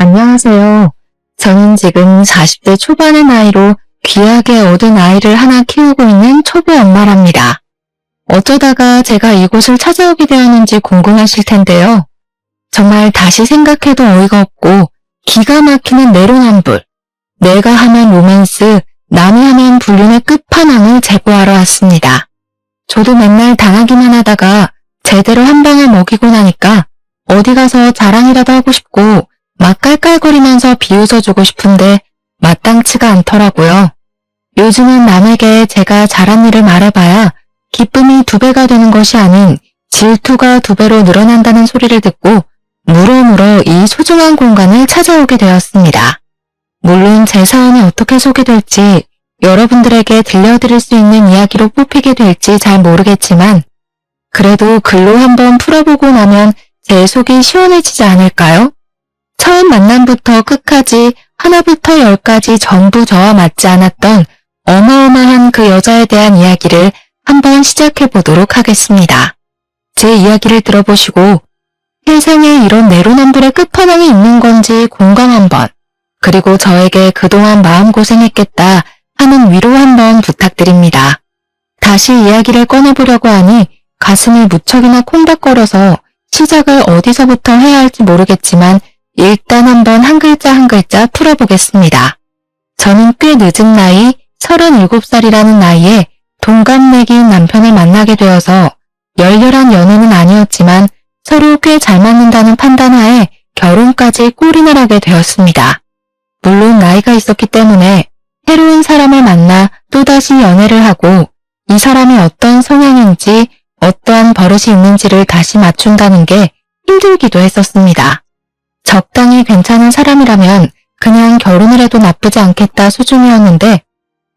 안녕하세요. 저는 지금 40대 초반의 나이로 귀하게 얻은 아이를 하나 키우고 있는 초보 엄마랍니다. 어쩌다가 제가 이곳을 찾아오게 되었는지 궁금하실 텐데요. 정말 다시 생각해도 어이가 없고 기가 막히는 내로남불, 내가 하면 로맨스, 남이 하면 불륜의 끝판왕을 제보하러 왔습니다. 저도 맨날 당하기만 하다가 제대로 한 방을 먹이고 나니까 어디 가서 자랑이라도 하고 싶고 막 깔깔거리면서 비웃어주고 싶은데 마땅치가 않더라고요. 요즘은 남에게 제가 잘한 일을 말해봐야 기쁨이 2배가 되는 것이 아닌 질투가 2배로 늘어난다는 소리를 듣고 물어물어 이 소중한 공간을 찾아오게 되었습니다. 물론 제 사연이 어떻게 소개될지 여러분들에게 들려드릴 수 있는 이야기로 뽑히게 될지 잘 모르겠지만 그래도 글로 한번 풀어보고 나면 제 속이 시원해지지 않을까요? 처음 만남부터 끝까지 하나부터 10까지 전부 저와 맞지 않았던 어마어마한 그 여자에 대한 이야기를 한번 시작해 보도록 하겠습니다. 제 이야기를 들어보시고 세상에 이런 내로남불의 끝판왕이 있는 건지 공감 한번, 그리고 저에게 그동안 마음고생했겠다 하는 위로 한번 부탁드립니다. 다시 이야기를 꺼내보려고 하니 가슴이 무척이나 콩닥거려서 시작을 어디서부터 해야 할지 모르겠지만 일단 한번 한 글자 한 글자 풀어보겠습니다. 저는 꽤 늦은 나이 37살이라는 나이에 동갑내기인 남편을 만나게 되어서 열렬한 연애는 아니었지만 서로 꽤 잘 맞는다는 판단하에 결혼까지 골인을 하게 되었습니다. 물론 나이가 있었기 때문에 새로운 사람을 만나 또다시 연애를 하고 이 사람이 어떤 성향인지 어떠한 버릇이 있는지를 다시 맞춘다는 게 힘들기도 했었습니다. 적당히 괜찮은 사람이라면 그냥 결혼을 해도 나쁘지 않겠다 수준이었는데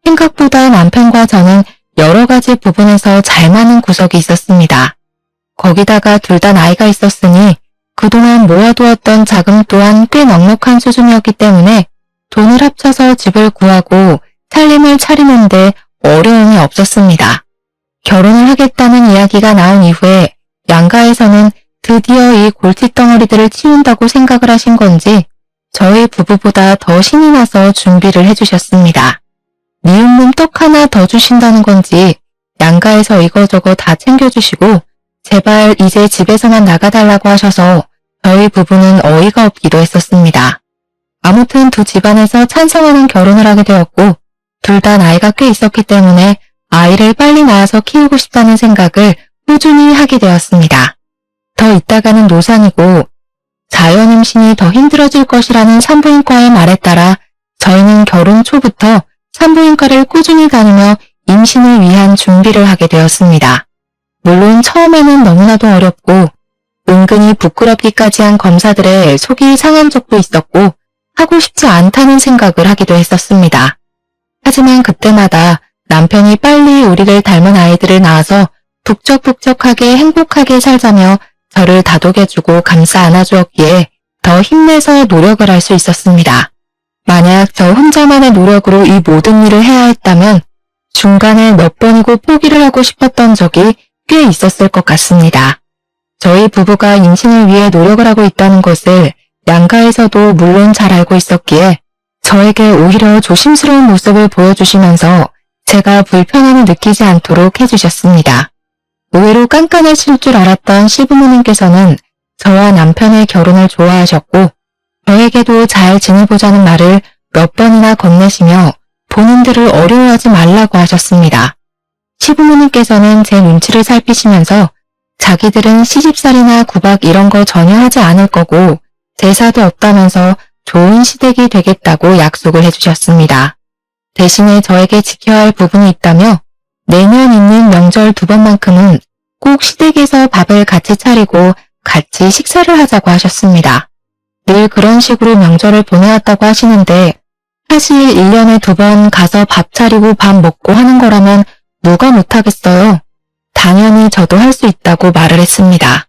생각보다 남편과 저는 여러 가지 부분에서 잘 맞는 구석이 있었습니다. 거기다가 둘 다 나이가 있었으니 그동안 모아두었던 자금 또한 꽤 넉넉한 수준이었기 때문에 돈을 합쳐서 집을 구하고 살림을 차리는데 어려움이 없었습니다. 결혼을 하겠다는 이야기가 나온 이후에 양가에서는 드디어 이 골칫덩어리들을 치운다고 생각을 하신 건지 저희 부부보다 더 신이 나서 준비를 해주셨습니다. 미운 놈 떡 하나 더 주신다는 건지 양가에서 이거저거 다 챙겨주시고 제발 이제 집에서만 나가달라고 하셔서 저희 부부는 어이가 없기도 했었습니다. 아무튼 두 집안에서 찬성하는 결혼을 하게 되었고 둘 다 나이가 꽤 있었기 때문에 아이를 빨리 낳아서 키우고 싶다는 생각을 꾸준히 하게 되었습니다. 더 있다가는 노산이고 자연 임신이 더 힘들어질 것이라는 산부인과의 말에 따라 저희는 결혼 초부터 산부인과를 꾸준히 다니며 임신을 위한 준비를 하게 되었습니다. 물론 처음에는 너무나도 어렵고 은근히 부끄럽기까지 한 검사들의 속이 상한 적도 있었고 하고 싶지 않다는 생각을 하기도 했었습니다. 하지만 그때마다 남편이 빨리 우리를 닮은 아이들을 낳아서 북적북적하게 행복하게 살자며 저를 다독여주고 감싸 안아주었기에 더 힘내서 노력을 할 수 있었습니다. 만약 저 혼자만의 노력으로 이 모든 일을 해야 했다면 중간에 몇 번이고 포기를 하고 싶었던 적이 꽤 있었을 것 같습니다. 저희 부부가 임신을 위해 노력을 하고 있다는 것을 양가에서도 물론 잘 알고 있었기에 저에게 오히려 조심스러운 모습을 보여주시면서 제가 불편함을 느끼지 않도록 해주셨습니다. 의외로 깐깐하실 줄 알았던 시부모님께서는 저와 남편의 결혼을 좋아하셨고 저에게도 잘 지내보자는 말을 몇 번이나 건네시며 본인들을 어려워하지 말라고 하셨습니다. 시부모님께서는 제 눈치를 살피시면서 자기들은 시집살이나 구박 이런 거 전혀 하지 않을 거고 제사도 없다면서 좋은 시댁이 되겠다고 약속을 해주셨습니다. 대신에 저에게 지켜야 할 부분이 있다며 내년 있는 명절 2번만큼은 꼭 시댁에서 밥을 같이 차리고 같이 식사를 하자고 하셨습니다. 늘 그런 식으로 명절을 보내왔다고 하시는데 사실 1년에 2번 가서 밥 차리고 밥 먹고 하는 거라면 누가 못하겠어요. 당연히 저도 할 수 있다고 말을 했습니다.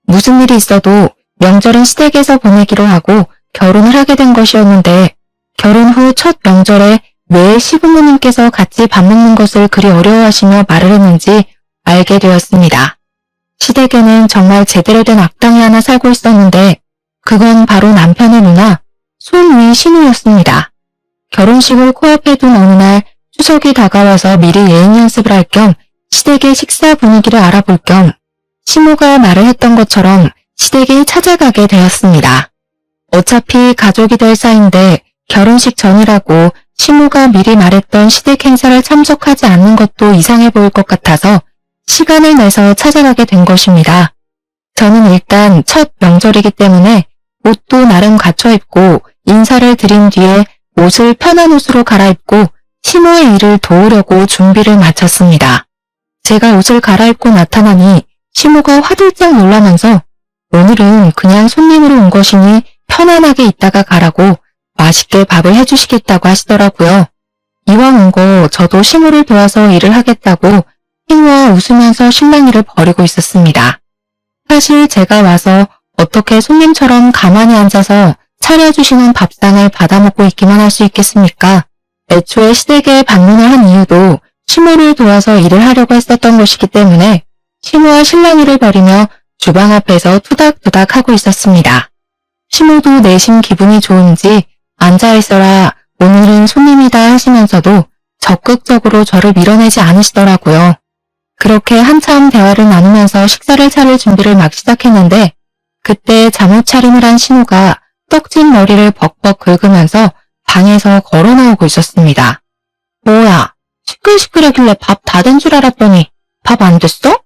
무슨 일이 있어도 명절은 시댁에서 보내기로 하고 결혼을 하게 된 것이었는데 결혼 후 첫 명절에 왜 시부모님께서 같이 밥 먹는 것을 그리 어려워하시며 말을 했는지 알게 되었습니다. 시댁에는 정말 제대로 된 악당이 하나 살고 있었는데 그건 바로 남편의 누나 손위 신우였습니다. 결혼식을 코앞에 둔 어느 날 추석이 다가와서 미리 예행 연습을 할 겸 시댁의 식사 분위기를 알아볼 겸 시모가 말을 했던 것처럼 시댁에 찾아가게 되었습니다. 어차피 가족이 될 사이인데 결혼식 전이라고 시모가 미리 말했던 시댁 행사를 참석하지 않는 것도 이상해 보일 것 같아서 시간을 내서 찾아가게 된 것입니다. 저는 일단 첫 명절이기 때문에 옷도 나름 갖춰 입고 인사를 드린 뒤에 옷을 편한 옷으로 갈아입고 시모의 일을 도우려고 준비를 마쳤습니다. 제가 옷을 갈아입고 나타나니 시모가 화들짝 놀라면서 오늘은 그냥 손님으로 온 것이니 편안하게 있다가 가라고 맛있게 밥을 해주시겠다고 하시더라고요. 이왕 온 거 저도 시모를 도와서 일을 하겠다고 희노와 웃으면서 실랑이를 벌이고 있었습니다. 사실 제가 와서 어떻게 손님처럼 가만히 앉아서 차려주시는 밥상을 받아먹고 있기만 할 수 있겠습니까? 애초에 시댁에 방문을 한 이유도 시모를 도와서 일을 하려고 했었던 것이기 때문에 시모와 실랑이를 벌이며 주방 앞에서 투닥투닥 하고 있었습니다. 시모도 내심 기분이 좋은지 앉아있어라 오늘은 손님이다 하시면서도 적극적으로 저를 밀어내지 않으시더라고요. 그렇게 한참 대화를 나누면서 식사를 차릴 준비를 막 시작했는데 그때 잠옷 차림을 한 신우가 떡진 머리를 벅벅 긁으면서 방에서 걸어 나오고 있었습니다. 뭐야, 시끌시끌하길래 밥 다 된 줄 알았더니 밥 안 됐어?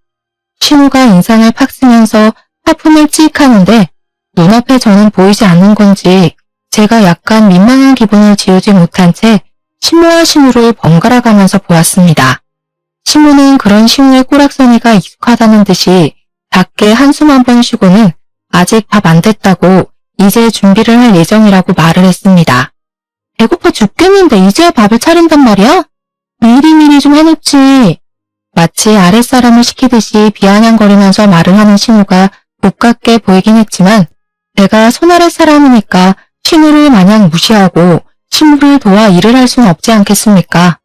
신우가 인상을 팍 쓰면서 화품을 찍 하는데 눈앞에 저는 보이지 않는 건지 제가 약간 민망한 기분을 지우지 못한 채 신우와 신우를 번갈아 가면서 보았습니다. 신우는 그런 신우의 꼬락서니가 익숙하다는 듯이 작게 한숨 한 번 쉬고는 아직 밥 안 됐다고 이제 준비를 할 예정이라고 말을 했습니다. 배고파 죽겠는데 이제야 밥을 차린단 말이야? 미리미리 좀 해놓지. 마치 아랫사람을 시키듯이 비아냥거리면서 말을 하는 신우가 고깝게 보이긴 했지만 내가 손아랫 사람이니까 신우를 마냥 무시하고 신우를 도와 일을 할 수는 없지 않겠습니까?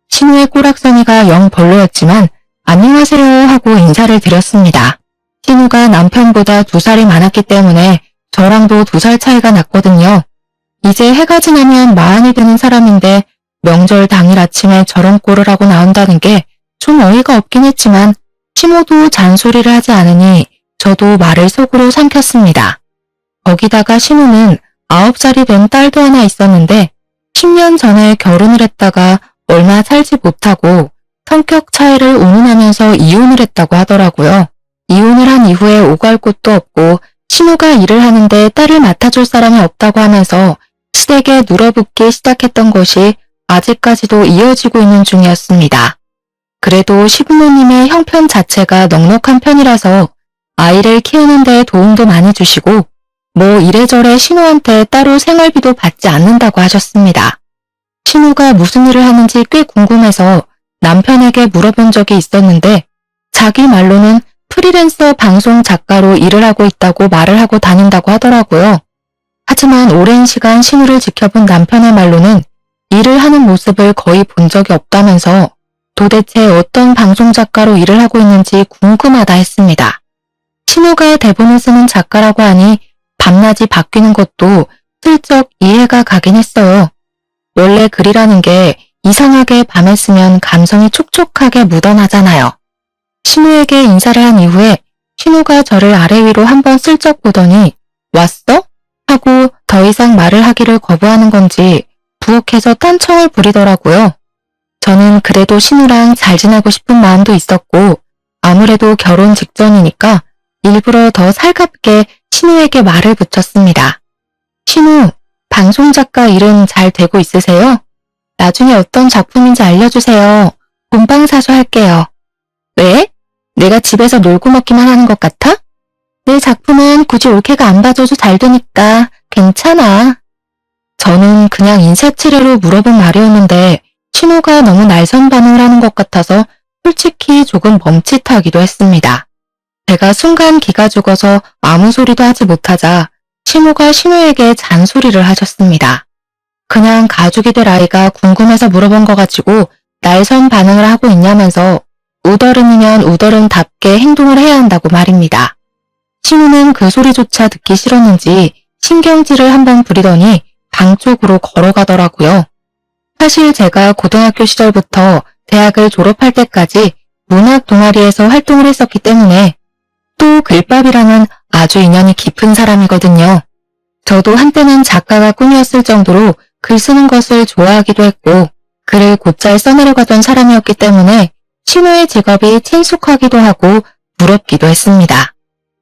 신우의 꼬락서니가 영 별로였지만 안녕하세요 하고 인사를 드렸습니다. 신우가 남편보다 2살이 많았기 때문에 저랑도 2살 차이가 났거든요. 이제 해가 지나면 마흔이 되는 사람인데 명절 당일 아침에 저런 꼴을 하고 나온다는 게 좀 어이가 없긴 했지만 시모도 잔소리를 하지 않으니 저도 말을 속으로 삼켰습니다. 거기다가 신우는 9살이 된 딸도 하나 있었는데 10년 전에 결혼을 했다가 얼마 살지 못하고 성격 차이를 운운하면서 이혼을 했다고 하더라고요. 이혼을 한 이후에 오갈 곳도 없고 신우가 일을 하는데 딸을 맡아줄 사람이 없다고 하면서 시댁에 눌어붙기 시작했던 것이 아직까지도 이어지고 있는 중이었습니다. 그래도 시부모님의 형편 자체가 넉넉한 편이라서 아이를 키우는 데 도움도 많이 주시고 뭐 이래저래 신우한테 따로 생활비도 받지 않는다고 하셨습니다. 신우가 무슨 일을 하는지 꽤 궁금해서 남편에게 물어본 적이 있었는데 자기 말로는 프리랜서 방송 작가로 일을 하고 있다고 말을 하고 다닌다고 하더라고요. 하지만 오랜 시간 신우를 지켜본 남편의 말로는 일을 하는 모습을 거의 본 적이 없다면서 도대체 어떤 방송 작가로 일을 하고 있는지 궁금하다 했습니다. 신우가 대본을 쓰는 작가라고 하니 밤낮이 바뀌는 것도 슬쩍 이해가 가긴 했어요. 원래 글이라는 게 이상하게 밤에 쓰면 감성이 촉촉하게 묻어나잖아요. 신우에게 인사를 한 이후에 신우가 저를 아래 위로 한번 슬쩍 보더니 왔어? 하고 더 이상 말을 하기를 거부하는 건지 부엌에서 딴청을 부리더라고요. 저는 그래도 신우랑 잘 지내고 싶은 마음도 있었고 아무래도 결혼 직전이니까 일부러 더 살갑게 신우에게 말을 붙였습니다. 신우, 방송작가 일은 잘 되고 있으세요? 나중에 어떤 작품인지 알려주세요. 본방사수 할게요. 왜? 내가 집에서 놀고 먹기만 하는 것 같아? 내 작품은 굳이 올케가 안 봐줘도 잘 되니까 괜찮아. 저는 그냥 인사치레로 물어본 말이었는데 신우가 너무 날선 반응을 하는 것 같아서 솔직히 조금 멈칫하기도 했습니다. 제가 순간 기가 죽어서 아무 소리도 하지 못하자 신우가 신우에게 잔소리를 하셨습니다. 그냥 가족이 될 아이가 궁금해서 물어본 거 가지고 날선 반응을 하고 있냐면서 우더른이면 우더른답게 행동을 해야 한다고 말입니다. 신우는 그 소리조차 듣기 싫었는지 신경질을 한번 부리더니 방 쪽으로 걸어가더라고요. 사실 제가 고등학교 시절부터 대학을 졸업할 때까지 문학 동아리에서 활동을 했었기 때문에 또 글밥이랑은 아주 인연이 깊은 사람이거든요. 저도 한때는 작가가 꿈이었을 정도로 글 쓰는 것을 좋아하기도 했고 글을 곧잘 써내려가던 사람이었기 때문에 신우의 직업이 친숙하기도 하고 부럽기도 했습니다.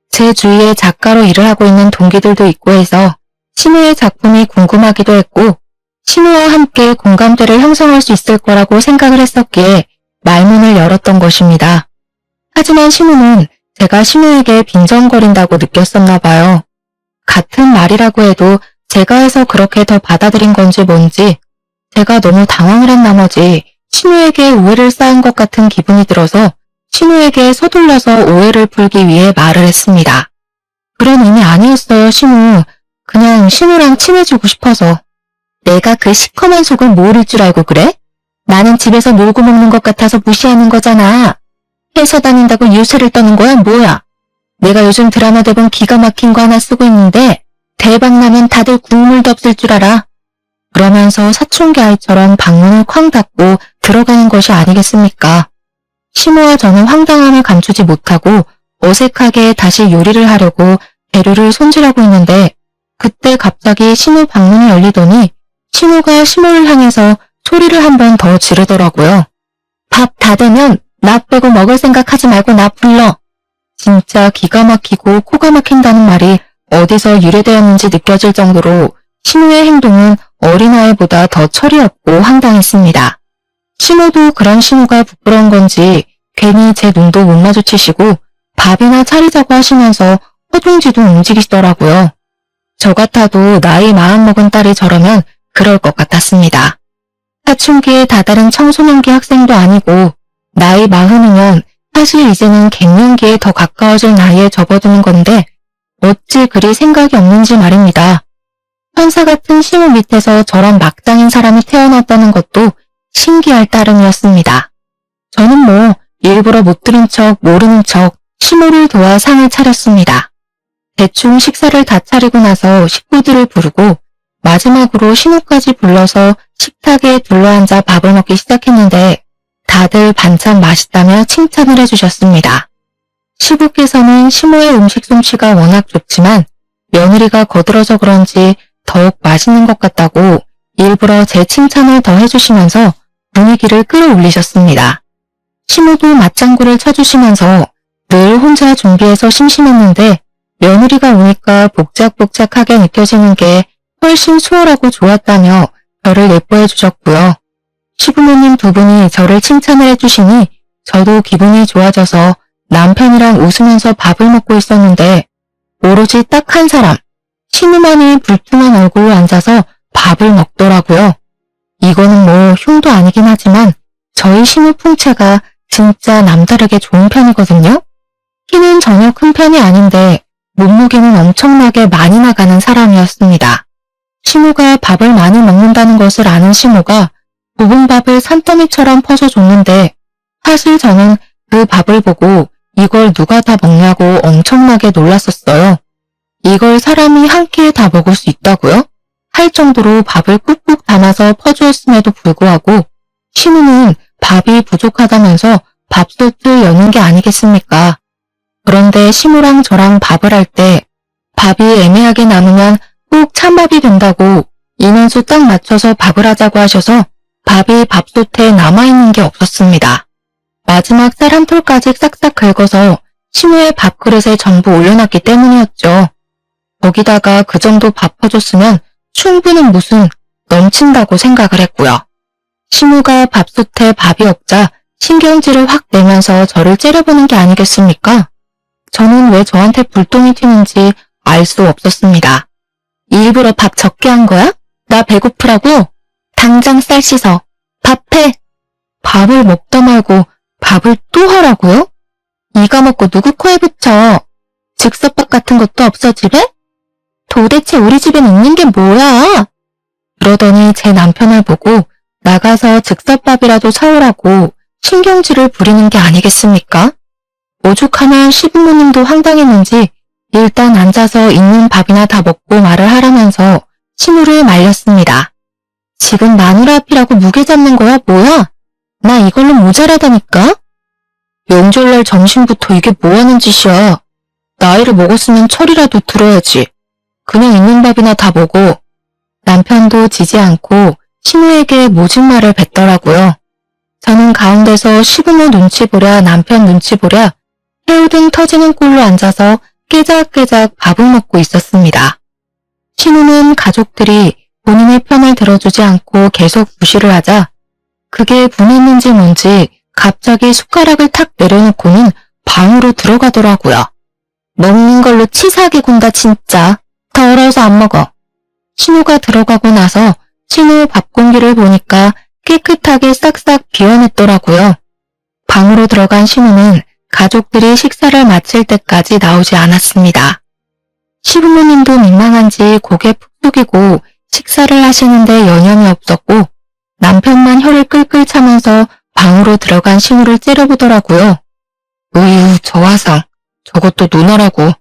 제 주위에 작가로 일을 하고 있는 동기들도 있고 해서 신우의 작품이 궁금하기도 했고 신우와 함께 공감대를 형성할 수 있을 거라고 생각을 했었기에 말문을 열었던 것입니다. 하지만 신우는 제가 신우에게 빈정거린다고 느꼈었나 봐요. 같은 말이라고 해도 제가 해서 그렇게 더 받아들인 건지 뭔지 제가 너무 당황을 한 나머지 신우에게 오해를 쌓은 것 같은 기분이 들어서 신우에게 서둘러서 오해를 풀기 위해 말을 했습니다. 그런 의미 아니었어요, 신우. 그냥 신우랑 친해지고 싶어서. 내가 그 시커먼 속을 모를 줄 알고 그래? 나는 집에서 놀고 먹는 것 같아서 무시하는 거잖아. 회사 다닌다고 유세를 떠는 거야, 뭐야? 내가 요즘 드라마 대본 기가 막힌 거 하나 쓰고 있는데 대박 나면 다들 국물도 없을 줄 알아. 그러면서 사춘기 아이처럼 방문을 쾅 닫고 들어가는 것이 아니겠습니까? 신우와 저는 황당함을 감추지 못하고 어색하게 다시 요리를 하려고 재료를 손질하고 있는데 그때 갑자기 신우 방문이 열리더니 신우가 신우를 향해서 소리를 한 번 더 지르더라고요. 밥 다 되면 나 빼고 먹을 생각하지 말고 나 불러. 진짜 기가 막히고 코가 막힌다는 말이 어디서 유래되었는지 느껴질 정도로 신우의 행동은 어린아이보다 더 철이 없고 황당했습니다. 신우도 그런 신우가 부끄러운 건지 괜히 제 눈도 못 마주치시고 밥이나 차리자고 하시면서 허둥지둥 움직이시더라고요. 저 같아도 나이 마흔 먹은 딸이 저러면 그럴 것 같았습니다. 사춘기에 다다른 청소년기 학생도 아니고 나이 마흔이면 사실 이제는 갱년기에 더 가까워질 나이에 접어드는 건데 어찌 그리 생각이 없는지 말입니다. 천사 같은 신우 밑에서 저런 막장인 사람이 태어났다는 것도 신기할 따름이었습니다. 저는 뭐 일부러 못 들은 척 모르는 척 신우를 도와 상을 차렸습니다. 대충 식사를 다 차리고 나서 식구들을 부르고 마지막으로 신우까지 불러서 식탁에 둘러앉아 밥을 먹기 시작했는데 다들 반찬 맛있다며 칭찬을 해주셨습니다. 시부께서는 신우의 음식 솜씨가 워낙 좋지만 며느리가 거들어서 그런지 더욱 맛있는 것 같다고 일부러 제 칭찬을 더 해주시면서 분위기를 끌어올리셨습니다. 신우도 맞장구를 쳐주시면서 늘 혼자 준비해서 심심했는데 며느리가 오니까 복작복작하게 느껴지는 게 훨씬 수월하고 좋았다며 저를 예뻐해 주셨고요. 시부모님 두 분이 저를 칭찬을 해주시니 저도 기분이 좋아져서 남편이랑 웃으면서 밥을 먹고 있었는데 오로지 딱 한 사람, 신우만이 불퉁한 얼굴로 앉아서 밥을 먹더라고요. 이거는 뭐 흉도 아니긴 하지만 저희 신우 풍채가 진짜 남다르게 좋은 편이거든요. 키는 전혀 큰 편이 아닌데 몸무게는 엄청나게 많이 나가는 사람이었습니다. 신우가 밥을 많이 먹는다는 것을 아는 신우가 볶음밥을 산더미처럼 퍼서 줬는데 사실 저는 그 밥을 보고 이걸 누가 다 먹냐고 엄청나게 놀랐었어요. 이걸 사람이 한 끼에 다 먹을 수 있다고요? 할 정도로 밥을 꾹꾹 담아서 퍼주었음에도 불구하고 신우는 밥이 부족하다면서 밥솥을 여는 게 아니겠습니까? 그런데 신우랑 저랑 밥을 할 때 밥이 애매하게 남으면 꼭 찬밥이 된다고 인원수 딱 맞춰서 밥을 하자고 하셔서 밥이 밥솥에 남아있는 게 없었습니다. 마지막 쌀 한 톨까지 싹싹 긁어서 신우의 밥그릇에 전부 올려놨기 때문이었죠. 거기다가 그 정도 밥 퍼줬으면 충분은 무슨 넘친다고 생각을 했고요. 신우가 밥솥에 밥이 없자 신경질을 확 내면서 저를 째려보는 게 아니겠습니까? 저는 왜 저한테 불똥이 튀는지 알 수 없었습니다. 일부러 밥 적게 한 거야? 나 배고프라고? 당장 쌀 씻어. 밥 해. 밥을 먹다 말고 밥을 또 하라고요? 이가 먹고 누구 코에 붙여. 즉석밥 같은 것도 없어 집에? 도대체 우리 집엔 있는 게 뭐야? 그러더니 제 남편을 보고 나가서 즉석밥이라도 사오라고 신경질을 부리는 게 아니겠습니까? 오죽하면 시부모님도 황당했는지 일단 앉아서 있는 밥이나 다 먹고 말을 하라면서 신우를 말렸습니다. 지금 마누라 앞이라고 무게 잡는 거야, 뭐야? 나 이걸로 모자라다니까? 명절날 점심부터 이게 뭐하는 짓이야? 나이를 먹었으면 철이라도 들어야지. 그냥 있는 밥이나 다 먹어. 남편도 지지 않고 신우에게 모진 말을 뱉더라고요. 저는 가운데서 시부모 눈치 보랴 남편 눈치 보랴 해오등 터지는 꼴로 앉아서 깨작깨작 밥을 먹고 있었습니다. 신우는 가족들이 본인의 편을 들어주지 않고 계속 무시를 하자 그게 분했는지 뭔지 갑자기 숟가락을 탁 내려놓고는 방으로 들어가더라고요. 먹는 걸로 치사하게 군다 진짜. 더러워서 안 먹어. 신우가 들어가고 나서 신우 밥 공기를 보니까 깨끗하게 싹싹 비워냈더라고요. 방으로 들어간 신우는 가족들이 식사를 마칠 때까지 나오지 않았습니다. 시부모님도 민망한지 고개 푹 숙이고 식사를 하시는데 여념이 없었고 남편만 혀를 끌끌 차면서 방으로 들어간 신우를 째려보더라고요. 으유, 저 화상. 저것도 누나라고.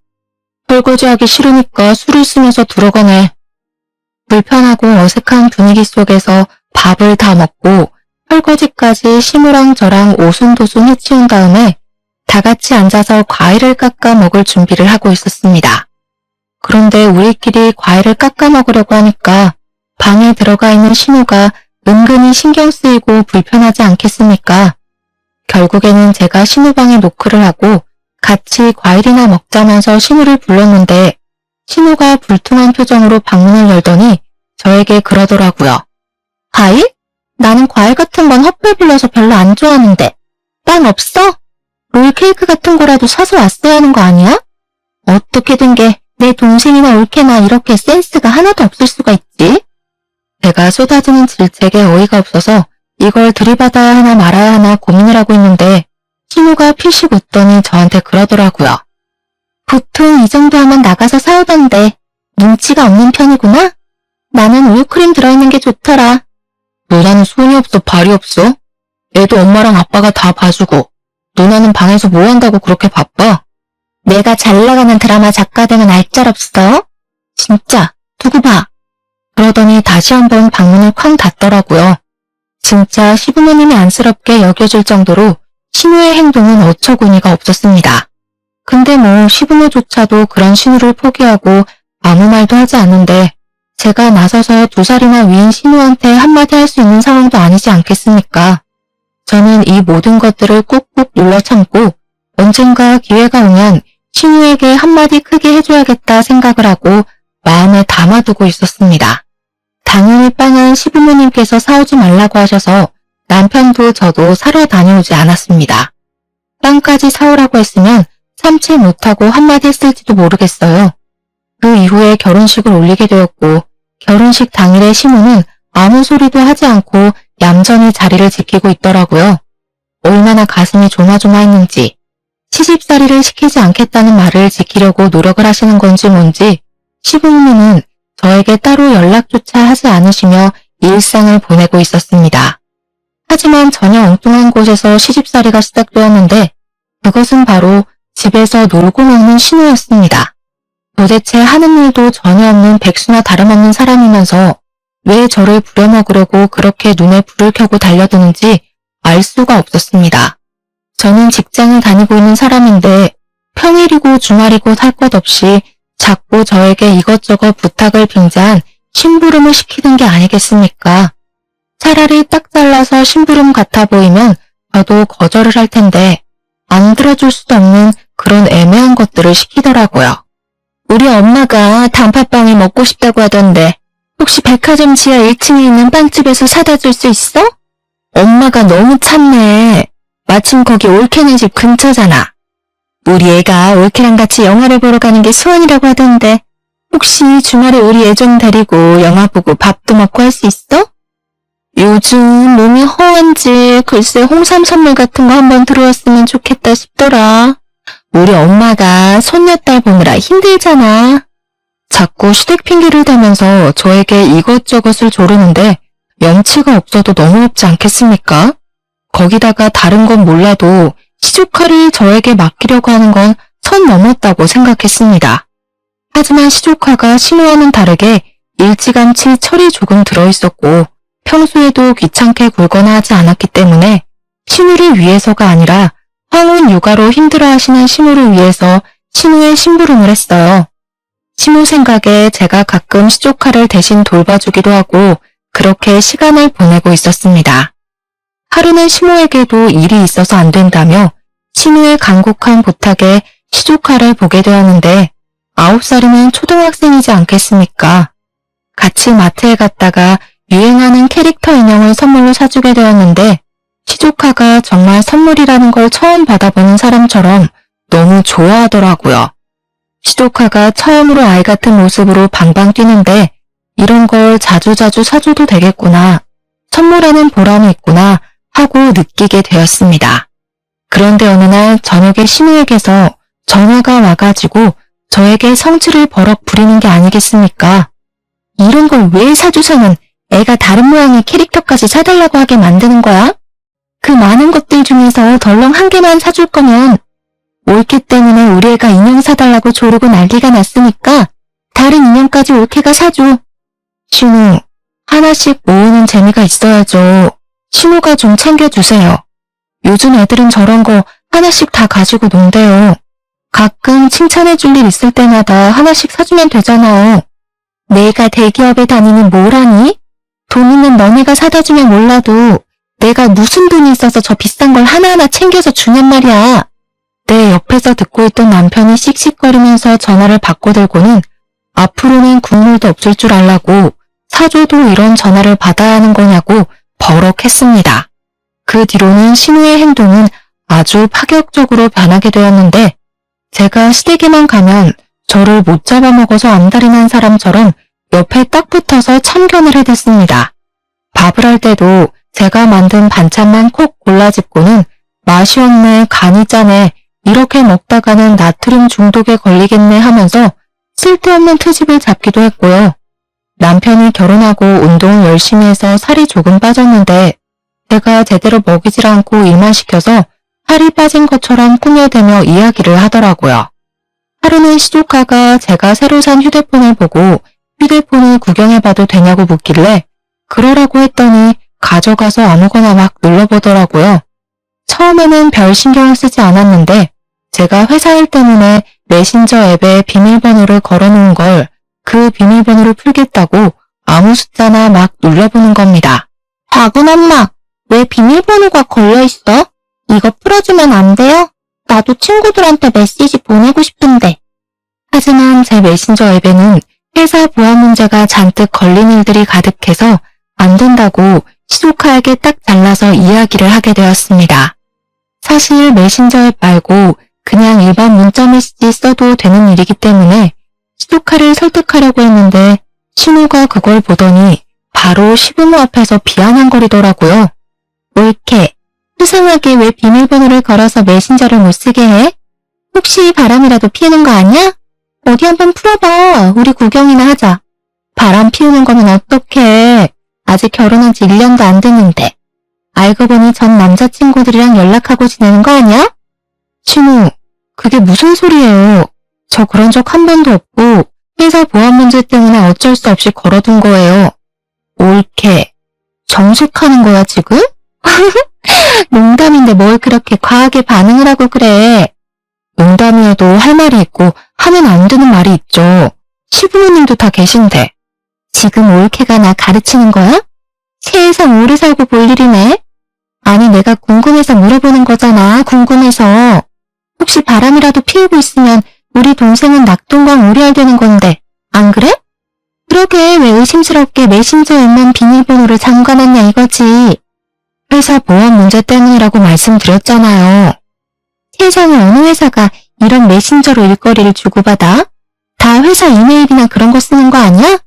설거지하기 싫으니까 술을 쓰면서 들어가네. 불편하고 어색한 분위기 속에서 밥을 다 먹고 설거지까지 시무랑 저랑 오순도순 해치운 다음에 다 같이 앉아서 과일을 깎아 먹을 준비를 하고 있었습니다. 그런데 우리끼리 과일을 깎아 먹으려고 하니까 방에 들어가 있는 신우가 은근히 신경 쓰이고 불편하지 않겠습니까? 결국에는 제가 신우 방에 노크를 하고 같이 과일이나 먹자면서 신우를 불렀는데 신우가 불퉁한 표정으로 방문을 열더니 저에게 그러더라고요. 과일? 나는 과일 같은 건 헛배 불려서 별로 안 좋아하는데. 빵 없어? 롤 케이크 같은 거라도 사서 왔어야 하는 거 아니야? 어떻게 된 게 내 동생이나 올케나 이렇게 센스가 하나도 없을 수가 있지? 제가 쏟아지는 질책에 어이가 없어서 이걸 들이받아야 하나 말아야 하나 고민을 하고 있는데 신우가 피식 웃더니 저한테 그러더라고요. 보통 이 정도 하면 나가서 사오던데 눈치가 없는 편이구나? 나는 우유크림 들어있는 게 좋더라. 누나는 손이 없어 발이 없어? 애도 엄마랑 아빠가 다 봐주고 누나는 방에서 뭐 한다고 그렇게 바빠? 내가 잘 나가는 드라마 작가 되면 알짤없어? 진짜 두고 봐. 그러더니 다시 한번 방문을 쾅 닫더라고요. 진짜 시부모님이 안쓰럽게 여겨질 정도로 신우의 행동은 어처구니가 없었습니다. 근데 뭐 시부모조차도 그런 신우를 포기하고 아무 말도 하지 않는데 제가 나서서 2살이나 위인 신우한테 한마디 할 수 있는 상황도 아니지 않겠습니까? 저는 이 모든 것들을 꾹꾹 눌러 참고 언젠가 기회가 오면 신우에게 한마디 크게 해줘야겠다 생각을 하고 마음에 담아두고 있었습니다. 당연히 빵은 시부모님께서 사오지 말라고 하셔서 남편도 저도 사러 다녀오지 않았습니다. 빵까지 사오라고 했으면 참지 못하고 한마디 했을지도 모르겠어요. 그 이후에 결혼식을 올리게 되었고 결혼식 당일에 신우는 아무 소리도 하지 않고 얌전히 자리를 지키고 있더라고요. 얼마나 가슴이 조마조마했는지 시집살이를 시키지 않겠다는 말을 지키려고 노력을 하시는 건지 뭔지 시부모님은 저에게 따로 연락조차 하지 않으시며 일상을 보내고 있었습니다. 하지만 전혀 엉뚱한 곳에서 시집살이가 시작되었는데 그것은 바로 집에서 놀고 먹는 신우였습니다. 도대체 하는 일도 전혀 없는 백수나 다름없는 사람이면서 왜 저를 부려먹으려고 그렇게 눈에 불을 켜고 달려드는지 알 수가 없었습니다. 저는 직장을 다니고 있는 사람인데 평일이고 주말이고 할 것 없이 자꾸 저에게 이것저것 부탁을 빙자한 심부름을 시키는 게 아니겠습니까? 차라리 딱 잘라서 심부름 같아 보이면 저도 거절을 할 텐데 안 들어줄 수도 없는 그런 애매한 것들을 시키더라고요. 우리 엄마가 단팥빵이 먹고 싶다고 하던데 혹시 백화점 지하 1층에 있는 빵집에서 사다 줄 수 있어? 엄마가 너무 참네. 마침 거기 올케네 집 근처잖아. 우리 애가 올케랑 같이 영화를 보러 가는 게 소원이라고 하던데 혹시 주말에 우리 애 좀 데리고 영화 보고 밥도 먹고 할 수 있어? 요즘 몸이 허한지 글쎄 홍삼 선물 같은 거 한번 들어왔으면 좋겠다 싶더라. 우리 엄마가 손녀딸 보느라 힘들잖아. 자꾸 시댁 핑계를 대면서 저에게 이것저것을 조르는데 염치가 없어도 너무 없지 않겠습니까? 거기다가 다른 건 몰라도 시조카를 저에게 맡기려고 하는 건 선 넘었다고 생각했습니다. 하지만 시조카가 신우와는 다르게 일찌감치 철이 조금 들어있었고 평소에도 귀찮게 굴거나 하지 않았기 때문에 신우를 위해서가 아니라 황혼 육아로 힘들어하시는 신우를 위해서 신우의 심부름을 했어요. 신우 생각에 제가 가끔 시조카를 대신 돌봐주기도 하고 그렇게 시간을 보내고 있었습니다. 하루는 신우에게도 일이 있어서 안 된다며 신우의 간곡한 부탁에 시조카를 보게 되었는데 9살이면 초등학생이지 않겠습니까? 같이 마트에 갔다가 유행하는 캐릭터 인형을 선물로 사주게 되었는데 시조카가 정말 선물이라는 걸 처음 받아보는 사람처럼 너무 좋아하더라고요. 시조카가 처음으로 아이 같은 모습으로 방방 뛰는데 이런 걸 자주자주 사줘도 되겠구나, 선물하는 보람이 있구나 하고 느끼게 되었습니다. 그런데 어느 날 저녁에 신우에게서 전화가 와가지고 저에게 성질을 버럭 부리는 게 아니겠습니까? 이런 걸 왜 사줘서는 애가 다른 모양의 캐릭터까지 사달라고 하게 만드는 거야? 그 많은 것들 중에서 덜렁 한 개만 사줄 거면 올케 때문에 우리 애가 인형 사달라고 조르고 난리가 났으니까 다른 인형까지 올케가 사줘. 신우, 하나씩 모으는 재미가 있어야죠. 신우가 좀 챙겨주세요. 요즘 애들은 저런 거 하나씩 다 가지고 논대요. 가끔 칭찬해줄 일 있을 때마다 하나씩 사주면 되잖아요. 내가 대기업에 다니는 뭐라니? 돈 있는 너네가 사다 주면 몰라도 내가 무슨 돈이 있어서 저 비싼 걸 하나하나 챙겨서 주냔 말이야. 내 옆에서 듣고 있던 남편이 씩씩거리면서 전화를 바꿔들고는 앞으로는 국물도 없을 줄 알라고 사줘도 이런 전화를 받아야 하는 거냐고 버럭했습니다. 그 뒤로는 신우의 행동은 아주 파격적으로 변하게 되었는데 제가 시댁에만 가면 저를 못 잡아먹어서 암달이 난 사람처럼 옆에 딱 붙어서 참견을 해댔습니다. 밥을 할 때도 제가 만든 반찬만 콕 골라집고는 맛이 없네, 간이 짜네, 이렇게 먹다가는 나트륨 중독에 걸리겠네 하면서 쓸데없는 트집을 잡기도 했고요. 남편이 결혼하고 운동을 열심히 해서 살이 조금 빠졌는데 제가 제대로 먹이질 않고 일만 시켜서 살이 빠진 것처럼 꾸며대며 이야기를 하더라고요. 하루는 시조카가 제가 새로 산 휴대폰을 보고 휴대폰을 구경해봐도 되냐고 묻길래 그러라고 했더니 가져가서 아무거나 막 눌러보더라고요. 처음에는 별 신경을 쓰지 않았는데 제가 회사 일 때문에 메신저 앱에 비밀번호를 걸어놓은 걸 그 비밀번호를 풀겠다고 아무 숫자나 막 눌러보는 겁니다. 박은 엄마, 왜 비밀번호가 걸려있어? 이거 풀어주면 안 돼요? 나도 친구들한테 메시지 보내고 싶은데. 하지만 제 메신저 앱에는 회사 보안 문제가 잔뜩 걸린 일들이 가득해서 안 된다고 시조카에게 딱 잘라서 이야기를 하게 되었습니다. 사실 메신저 앱 말고 그냥 일반 문자 메시지 써도 되는 일이기 때문에 시조카를 설득하려고 했는데 신우가 그걸 보더니 바로 시부모 앞에서 비아냥거리더라고요. 올케, 수상하게 왜 비밀번호를 걸어서 메신저를 못 쓰게 해? 혹시 바람이라도 피우는 거 아니야? 어디 한번 풀어봐. 우리 구경이나 하자. 바람 피우는 거면 어떡해. 아직 결혼한 지 1년도 안 됐는데. 알고 보니 전 남자친구들이랑 연락하고 지내는 거 아니야? 신우, 그게 무슨 소리예요. 저 그런 적 한 번도 없고 회사 보안 문제 때문에 어쩔 수 없이 걸어둔 거예요. 올케, 정색하는 거야 지금? 농담인데 뭘 그렇게 과하게 반응을 하고 그래. 농담이어도 할 말이 있고 하면 안 되는 말이 있죠. 시부모님도 다 계신데. 지금 올케가 나 가르치는 거야? 세상 오래 살고 볼 일이네. 아니 내가 궁금해서 물어보는 거잖아. 궁금해서. 혹시 바람이라도 피우고 있으면 우리 동생은 낙동강 오리알 되는 건데 안 그래? 그러게 왜 의심스럽게 메신저 앱만 비밀번호를 잠가놨냐 이거지. 회사 보안 문제 때문이라고 말씀드렸잖아요. 세상에 어느 회사가 이런 메신저로 일거리를 주고받아? 다 회사 이메일이나 그런 거 쓰는 거 아니야?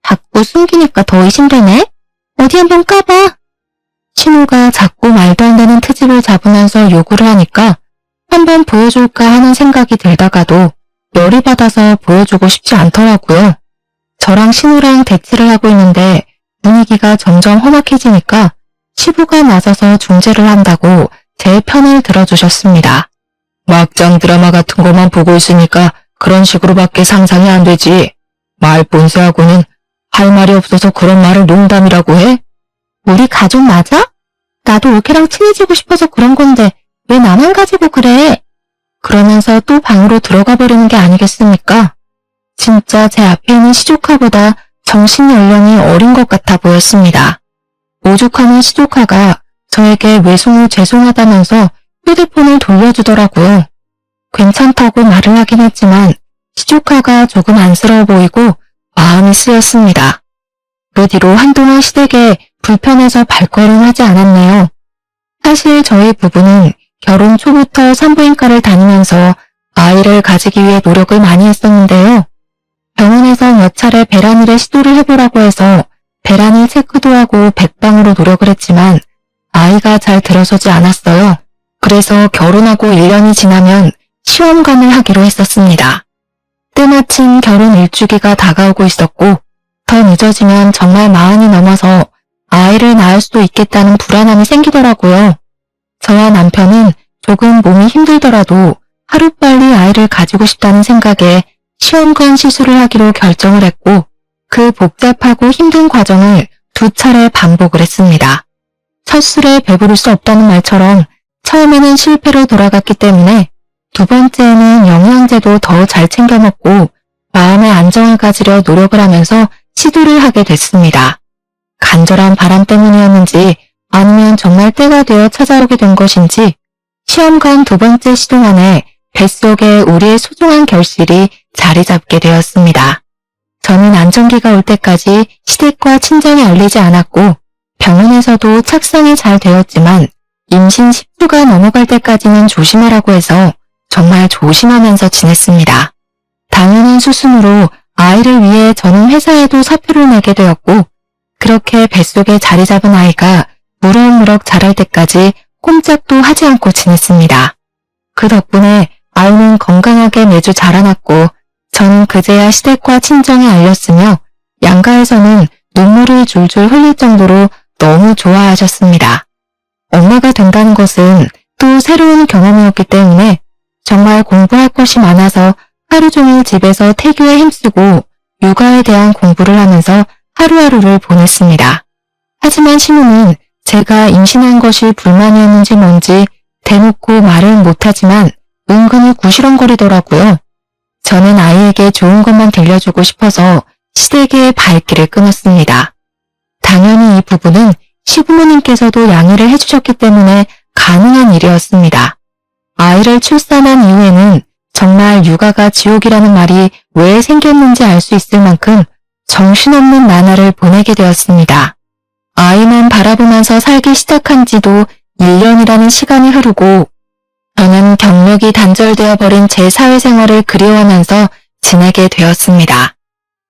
자꾸 숨기니까 더 의심되네. 어디 한번 까봐. 신우가 자꾸 말도 안 되는 트집을 잡으면서 요구를 하니까 한번 보여줄까 하는 생각이 들다가도 열이 받아서 보여주고 싶지 않더라고요. 저랑 신우랑 대치를 하고 있는데 분위기가 점점 험악해지니까 시부가 나서서 중재를 한다고 제 편을 들어주셨습니다. 막장 드라마 같은 것만 보고 있으니까 그런 식으로밖에 상상이 안 되지. 말 본세하고는 할 말이 없어서 그런 말을 농담이라고 해? 우리 가족 맞아? 나도 올케랑 친해지고 싶어서 그런 건데 왜 나만 가지고 그래? 그러면서 또 방으로 들어가 버리는 게 아니겠습니까? 진짜 제 앞에 있는 시조카보다 정신 연령이 어린 것 같아 보였습니다. 오죽하면 시조카가 저에게 외숙모 죄송하다면서 휴대폰을 돌려주더라고요. 괜찮다고 말을 하긴 했지만 시조카가 조금 안쓰러워 보이고 마음이 쓰였습니다. 그 뒤로 한동안 시댁에 불편해서 발걸음하지 않았네요. 사실 저희 부부는 결혼 초부터 산부인과를 다니면서 아이를 가지기 위해 노력을 많이 했었는데요. 병원에서 몇 차례 배란일에 시도를 해보라고 해서 배란일 체크도 하고 백방으로 노력을 했지만 아이가 잘 들어서지 않았어요. 그래서 결혼하고 1년이 지나면 시험관을 하기로 했었습니다. 때마침 결혼 일주기가 다가오고 있었고 더 늦어지면 정말 마흔이 넘어서 아이를 낳을 수도 있겠다는 불안함이 생기더라고요. 저와 남편은 조금 몸이 힘들더라도 하루빨리 아이를 가지고 싶다는 생각에 시험관 시술을 하기로 결정을 했고 그 복잡하고 힘든 과정을 2차례 반복을 했습니다. 첫 술에 배부를 수 없다는 말처럼 처음에는 실패로 돌아갔기 때문에 두 번째에는 영양제도 더 잘 챙겨 먹고 마음의 안정을 가지려 노력을 하면서 시도를 하게 됐습니다. 간절한 바람 때문이었는지 아니면 정말 때가 되어 찾아오게 된 것인지 시험관 2번째 시도 만에 뱃속에 우리의 소중한 결실이 자리 잡게 되었습니다. 저는 안정기가 올 때까지 시댁과 친정에 알리지 않았고 병원에서도 착상이 잘 되었지만 임신 10주가 넘어갈 때까지는 조심하라고 해서 정말 조심하면서 지냈습니다. 당연한 수순으로 아이를 위해 저는 회사에도 사표를 내게 되었고 그렇게 뱃속에 자리 잡은 아이가 무럭무럭 자랄 때까지 꼼짝도 하지 않고 지냈습니다. 그 덕분에 아이는 건강하게 매주 자라났고 저는 그제야 시댁과 친정에 알렸으며 양가에서는 눈물을 줄줄 흘릴 정도로 너무 좋아하셨습니다. 엄마가 된다는 것은 또 새로운 경험이었기 때문에 정말 공부할 것이 많아서 하루 종일 집에서 태교에 힘쓰고 육아에 대한 공부를 하면서 하루하루를 보냈습니다. 하지만 신우는 제가 임신한 것이 불만이었는지 뭔지 대놓고 말을 못하지만 은근히 구시렁거리더라고요. 저는 아이에게 좋은 것만 들려주고 싶어서 시댁의 발길을 끊었습니다. 당연히 이 부분은 시부모님께서도 양해를 해주셨기 때문에 가능한 일이었습니다. 아이를 출산한 이후에는 정말 육아가 지옥이라는 말이 왜 생겼는지 알 수 있을 만큼 정신없는 나날을 보내게 되었습니다. 아이만 바라보면서 살기 시작한 지도 1년이라는 시간이 흐르고 저는 경력이 단절되어 버린 제 사회생활을 그리워하면서 지내게 되었습니다.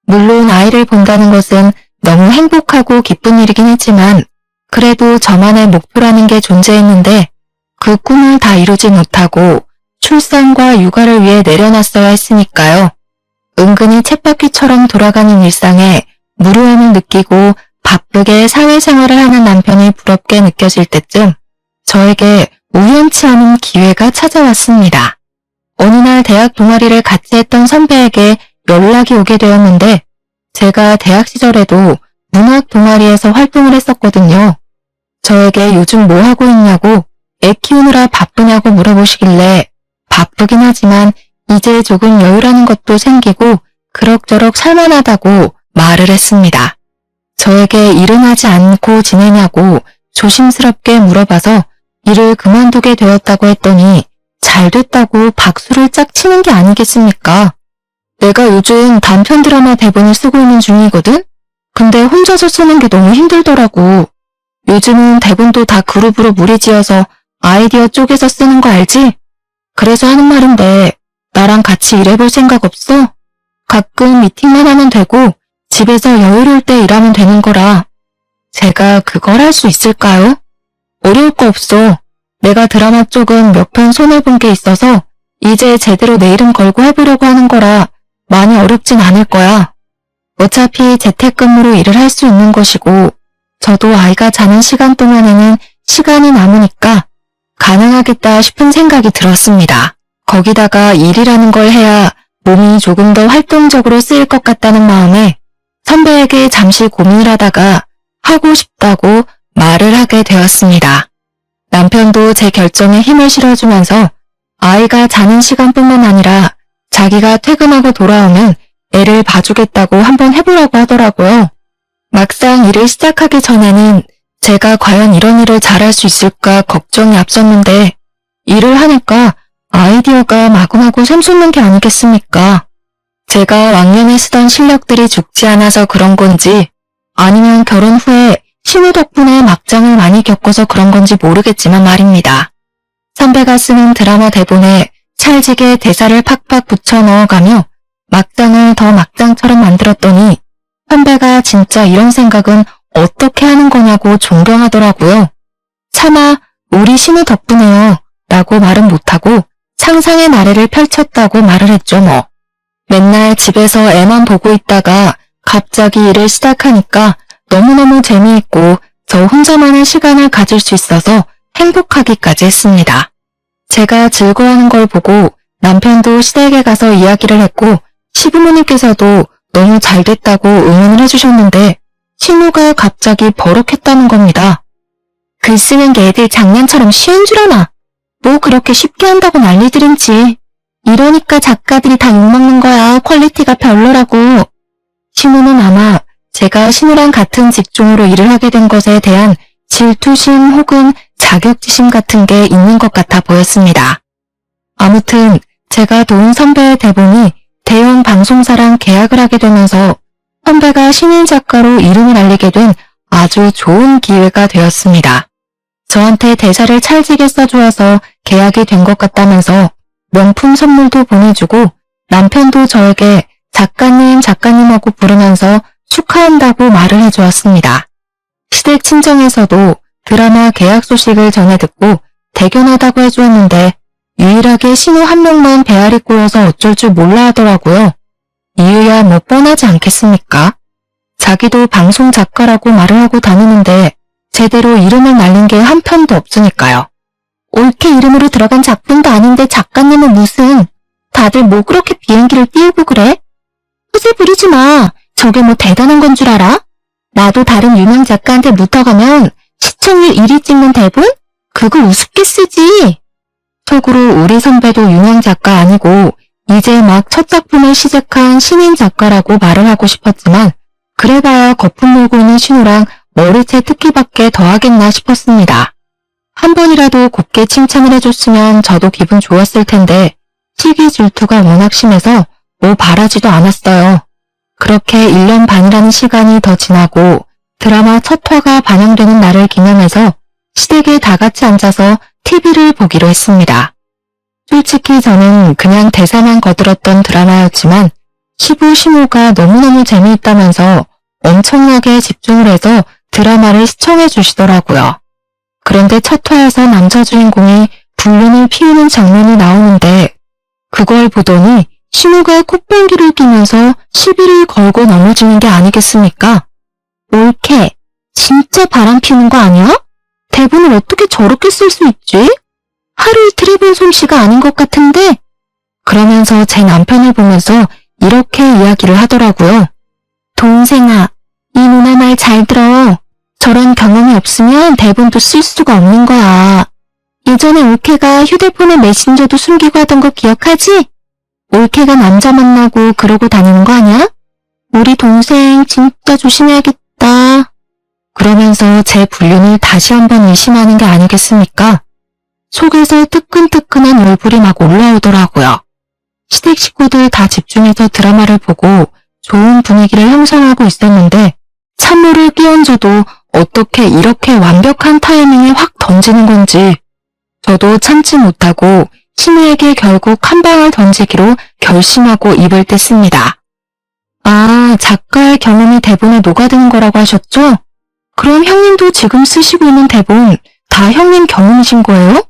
물론 아이를 본다는 것은 너무 행복하고 기쁜 일이긴 했지만 그래도 저만의 목표라는 게 존재했는데 그 꿈을 다 이루지 못하고 출산과 육아를 위해 내려놨어야 했으니까요. 은근히 쳇바퀴처럼 돌아가는 일상에 무료함을 느끼고 바쁘게 사회생활을 하는 남편이 부럽게 느껴질 때쯤 저에게 우연치 않은 기회가 찾아왔습니다. 어느 날 대학 동아리를 같이 했던 선배에게 연락이 오게 되었는데 제가 대학 시절에도 문학 동아리에서 활동을 했었거든요. 저에게 요즘 뭐 하고 있냐고 애 키우느라 바쁘냐고 물어보시길래 바쁘긴 하지만 이제 조금 여유라는 것도 생기고 그럭저럭 살만하다고 말을 했습니다. 저에게 일은 하지 않고 지내냐고 조심스럽게 물어봐서 일을 그만두게 되었다고 했더니 잘 됐다고 박수를 짝 치는 게 아니겠습니까? 내가 요즘 단편 드라마 대본을 쓰고 있는 중이거든? 근데 혼자서 쓰는 게 너무 힘들더라고. 요즘은 대본도 다 그룹으로 무리지어서 아이디어 쪼개서 쓰는 거 알지? 그래서 하는 말인데 나랑 같이 일해볼 생각 없어? 가끔 미팅만 하면 되고 집에서 여유로울 때 일하면 되는 거라. 제가 그걸 할 수 있을까요? 어려울 거 없어. 내가 드라마 쪽은 몇 편 손해본 게 있어서 이제 제대로 내 이름 걸고 해보려고 하는 거라 많이 어렵진 않을 거야. 어차피 재택근무로 일을 할 수 있는 것이고 저도 아이가 자는 시간 동안에는 시간이 남으니까 가능하겠다 싶은 생각이 들었습니다. 거기다가 일이라는 걸 해야 몸이 조금 더 활동적으로 쓰일 것 같다는 마음에 선배에게 잠시 고민을 하다가 하고 싶다고 말을 하게 되었습니다. 남편도 제 결정에 힘을 실어주면서 아이가 자는 시간뿐만 아니라 자기가 퇴근하고 돌아오면 애를 봐주겠다고 한번 해보라고 하더라고요. 막상 일을 시작하기 전에는 제가 과연 이런 일을 잘할 수 있을까 걱정이 앞섰는데 일을 하니까 아이디어가 마구마구 샘솟는 게 아니겠습니까? 제가 왕년에 쓰던 실력들이 죽지 않아서 그런 건지 아니면 결혼 후에 신우 덕분에 막장을 많이 겪어서 그런 건지 모르겠지만 말입니다. 선배가 쓰는 드라마 대본에 찰지게 대사를 팍팍 붙여 넣어가며 막장을 더 막장처럼 만들었더니 선배가 진짜 이런 생각은 어떻게 하는 거냐고 존경하더라고요. 차마 우리 신우 덕분에요 라고 말은 못하고 상상의 나래를 펼쳤다고 말을 했죠 뭐. 맨날 집에서 애만 보고 있다가 갑자기 일을 시작하니까 너무너무 재미있고 저 혼자만의 시간을 가질 수 있어서 행복하기까지 했습니다. 제가 즐거워하는 걸 보고 남편도 시댁에 가서 이야기를 했고 시부모님께서도 너무 잘 됐다고 응원을 해주셨는데 신우가 갑자기 버럭했다는 겁니다. 글 쓰는 게 애들 장난처럼 쉬운 줄 아나? 뭐 그렇게 쉽게 한다고 난리들인지. 이러니까 작가들이 다 욕먹는 거야. 퀄리티가 별로라고. 신우는 아마 제가 신우랑 같은 직종으로 일을 하게 된 것에 대한 질투심 혹은 자격지심 같은 게 있는 것 같아 보였습니다. 아무튼 제가 도운 선배의 대본이 대형 방송사랑 계약을 하게 되면서 선배가 신인 작가로 이름을 알리게 된 아주 좋은 기회가 되었습니다. 저한테 대사를 찰지게 써주어서 계약이 된 것 같다면서 명품 선물도 보내주고 남편도 저에게 작가님하고 부르면서 축하한다고 말을 해주었습니다. 시댁 친정에서도 드라마 계약 소식을 전해 듣고 대견하다고 해주었는데 유일하게 신우 한 명만 배알이 꼬여서 어쩔 줄 몰라 하더라고요. 이유야 뭐 뻔하지 않겠습니까? 자기도 방송 작가라고 말을 하고 다니는데 제대로 이름을 날린 게 한 편도 없으니까요. 옳게 이름으로 들어간 작품도 아닌데 작가님은 무슨. 다들 뭐 그렇게 비행기를 띄우고 그래? 후세 부리지 마. 저게 뭐 대단한 건 줄 알아? 나도 다른 유명 작가한테 묻어가면 시청률 1위 찍는 대본? 그거 우습게 쓰지. 속으로 우리 선배도 유명 작가 아니고 이제 막 첫 작품을 시작한 신인 작가라고 말을 하고 싶었지만 그래봐야 거품 물고 있는 신우랑 머리채 특기밖에 더하겠나 싶었습니다. 한 번이라도 곱게 칭찬을 해줬으면 저도 기분 좋았을 텐데 시기 질투가 워낙 심해서 뭐 바라지도 않았어요. 그렇게 1년 반이라는 시간이 더 지나고 드라마 첫 화가 반영되는 날을 기념해서 시댁에 다 같이 앉아서 TV를 보기로 했습니다. 솔직히 저는 그냥 대사만 거들었던 드라마였지만 시부 시모가 너무너무 재미있다면서 엄청나게 집중을 해서 드라마를 시청해 주시더라고요. 그런데 첫 화에서 남자 주인공이 불륜을 피우는 장면이 나오는데 그걸 보더니 신우가 콧방귀를 끼면서 시비를 걸고 넘어지는 게 아니겠습니까? 옳게 진짜 바람 피우는 거 아니야? 대본을 어떻게 저렇게 쓸 수 있지? 하루 이틀 해본 솜씨가 아닌 것 같은데? 그러면서 제 남편을 보면서 이렇게 이야기를 하더라고요. 동생아, 이 누나 말 잘 들어. 저런 경험이 없으면 대본도 쓸 수가 없는 거야. 예전에 올케가 휴대폰에 메신저도 숨기고 하던 거 기억하지? 올케가 남자 만나고 그러고 다니는 거 아니야? 우리 동생 진짜 조심해야겠다. 그러면서 제 불륜을 다시 한번 의심하는 게 아니겠습니까? 속에서 뜨끈뜨끈한 얼굴이 막 올라오더라고요. 시댁 식구들 다 집중해서 드라마를 보고 좋은 분위기를 형성하고 있었는데 찬물을 끼얹어도 어떻게 이렇게 완벽한 타이밍에 확 던지는 건지 저도 참지 못하고 신우에게 결국 한 방을 던지기로 결심하고 입을 뗐습니다. 아, 작가의 경험이 대본에 녹아드는 거라고 하셨죠? 그럼 형님도 지금 쓰시고 있는 대본 다 형님 경험이신 거예요?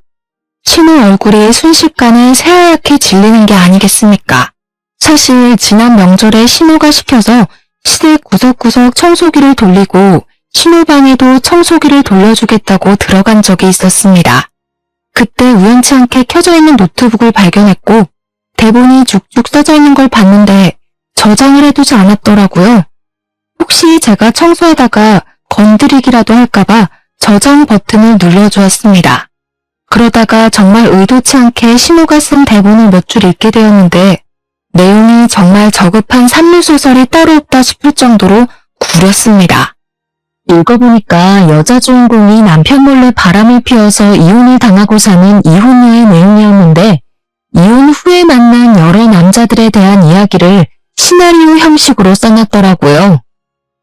신우 얼굴이 순식간에 새하얗게 질리는 게 아니겠습니까? 사실 지난 명절에 신우가 시켜서 시댁 구석구석 청소기를 돌리고 신우 방에도 청소기를 돌려주겠다고 들어간 적이 있었습니다. 그때 우연치 않게 켜져 있는 노트북을 발견했고 대본이 쭉쭉 써져 있는 걸 봤는데 저장을 해두지 않았더라고요. 혹시 제가 청소하다가 건드리기라도 할까봐 저장 버튼을 눌러주었습니다. 그러다가 정말 의도치 않게 신우가 쓴 대본을 몇 줄 읽게 되었는데 내용이 정말 저급한 산류소설이 따로 없다 싶을 정도로 구렸습니다. 읽어보니까 여자 주인공이 남편 몰래 바람을 피워서 이혼을 당하고 사는 이혼녀의 내용이었는데 이혼 후에 만난 여러 남자들에 대한 이야기를 시나리오 형식으로 써놨더라고요.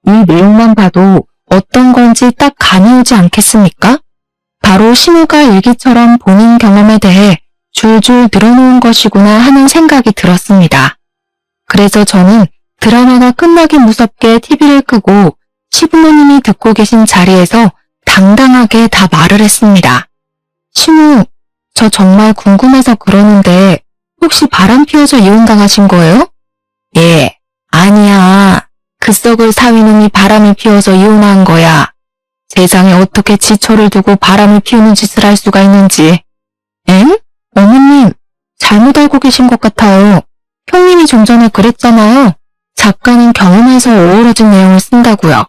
이 내용만 봐도 어떤 건지 딱 감이 오지 않겠습니까? 바로 신우가 일기처럼 본인 경험에 대해 줄줄 늘어놓은 것이구나 하는 생각이 들었습니다. 그래서 저는 드라마가 끝나기 무섭게 TV를 끄고 시부모님이 듣고 계신 자리에서 당당하게 다 말을 했습니다. 신우, 저 정말 궁금해서 그러는데 혹시 바람 피워서 이혼당하신 거예요? 예, 아니야. 그 썩을 사위놈이 바람을 피워서 이혼한 거야. 세상에 어떻게 지초를 두고 바람을 피우는 짓을 할 수가 있는지. 엥? 어머님, 잘못 알고 계신 것 같아요. 형님이 좀 전에 그랬잖아요. 작가는 경험에서 어우러진 내용을 쓴다고요.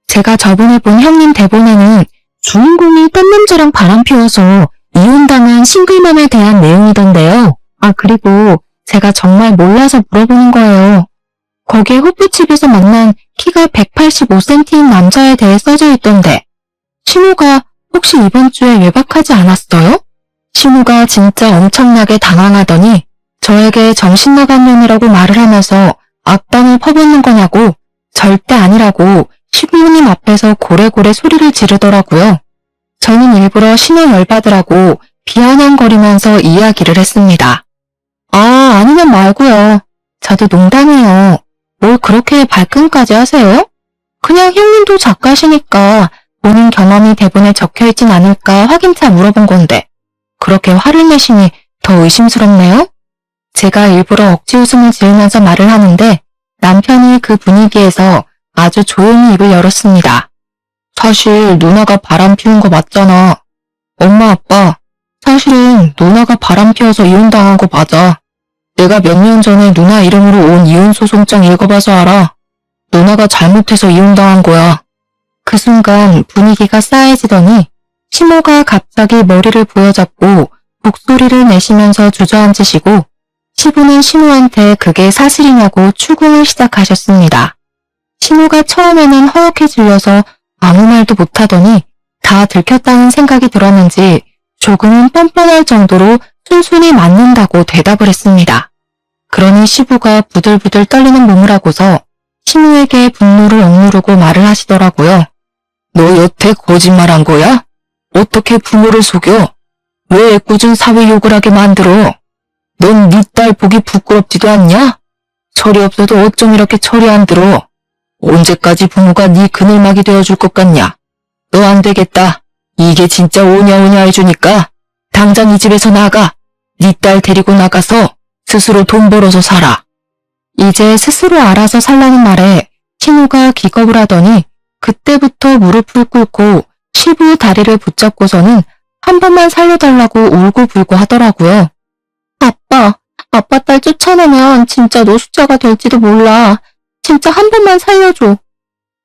제가 저번에 본 형님 대본에는 주인공이 딴 남자랑 바람 피워서 이혼당한 싱글맘에 대한 내용이던데요. 아, 그리고 제가 정말 몰라서 물어보는 거예요. 거기에 호프집에서 만난 키가 185cm인 남자에 대해 써져 있던데 신우가 혹시 이번 주에 외박하지 않았어요? 신우가 진짜 엄청나게 당황하더니 저에게 정신나간 년이라고 말을 하면서 악담을 퍼붓는 거냐고 절대 아니라고 시부모님 앞에서 고래고래 소리를 지르더라고요. 저는 일부러 신우 열받으라고 비아냥거리면서 이야기를 했습니다. 아, 아니면 말고요. 저도 농담이에요. 뭘 그렇게 발끈까지 하세요? 그냥 형님도 작가시니까 본인 경험이 대본에 적혀있진 않을까 확인차 물어본 건데 그렇게 화를 내시니 더 의심스럽네요? 제가 일부러 억지 웃음을 지으면서 말을 하는데 남편이 그 분위기에서 아주 조용히 입을 열었습니다. 사실 누나가 바람 피운 거 맞잖아. 엄마 아빠, 사실은 누나가 바람 피워서 이혼당한 거 맞아. 내가 몇 년 전에 누나 이름으로 온 이혼소송장 읽어봐서 알아. 누나가 잘못해서 이혼당한 거야. 그 순간 분위기가 싸해지더니 시모가 갑자기 머리를 부여잡고 목소리를 내시면서 주저앉으시고 시부는 신우한테 그게 사실이냐고 추궁을 시작하셨습니다. 신우가 처음에는 허옇게 질려서 아무 말도 못하더니 다 들켰다는 생각이 들었는지 조금은 뻔뻔할 정도로 순순히 맞는다고 대답을 했습니다. 그러니 시부가 부들부들 떨리는 몸을 하고서 신우에게 분노를 억누르고 말을 하시더라고요. 너 여태 거짓말한 거야? 어떻게 부모를 속여? 왜 애꿎은 사회 욕을 하게 만들어? 넌 네 딸 보기 부끄럽지도 않냐? 철이 없어도 어쩜 이렇게 철이 안 들어? 언제까지 부모가 네 그늘막이 되어줄 것 같냐? 너 안 되겠다. 이게 진짜 오냐오냐 해주니까 당장 이 집에서 나가. 네 딸 데리고 나가서 스스로 돈 벌어서 살아. 이제 스스로 알아서 살라는 말에 신우가 기겁을 하더니 그때부터 무릎을 꿇고 시부 다리를 붙잡고서는 한 번만 살려달라고 울고불고 하더라고요. 아빠 딸 쫓아내면 진짜 노숙자가 될지도 몰라. 진짜 한 번만 살려줘.